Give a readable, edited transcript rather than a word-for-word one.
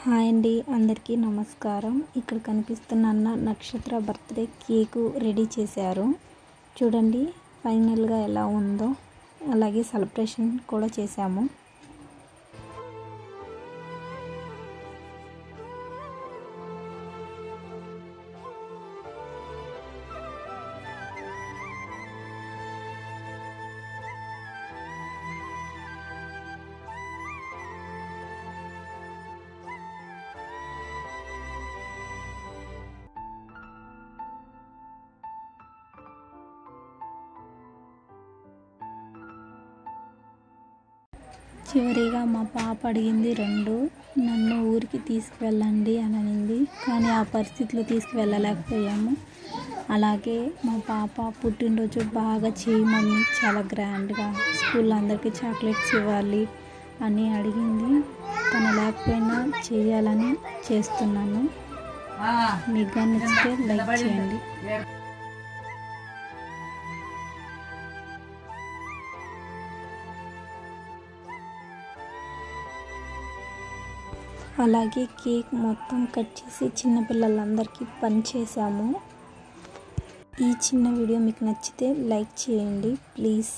Hi అండి, అందరికీ నమస్కారం. ఇక్కడ కనిపిస్తున్న నక్షత్ర బర్త్డే కేకు రెడీ చేశారు. చూడండి ఫైనల్గా ఎలా ఉందో. అలాగే సెలబ్రేషన్ కూడా చేశాము. చివరిగా మా పాప అడిగింది నన్ను ఊరికి తీసుకువెళ్ళండి అని అనింది. కానీ ఆ పరిస్థితిలో తీసుకువెళ్ళలేకపోయాము. అలాగే మా పాప పుట్టినరోజు బాగా చేయమని చాలా గ్రాండ్గా స్కూల్లో అందరికీ చాక్లెట్స్ ఇవ్వాలి అని అడిగింది. తను లేకపోయినా చేయాలని చేస్తున్నాను. మీకు నచ్చితే లైక్ చేయండి. అలాగే కేక్ మొత్తం కట్ చేసి చిన్నపిల్లలందరికీ పంచేసాము. ఈ చిన్న వీడియో మీకు నచ్చితే లైక్ చేయండి ప్లీజ్.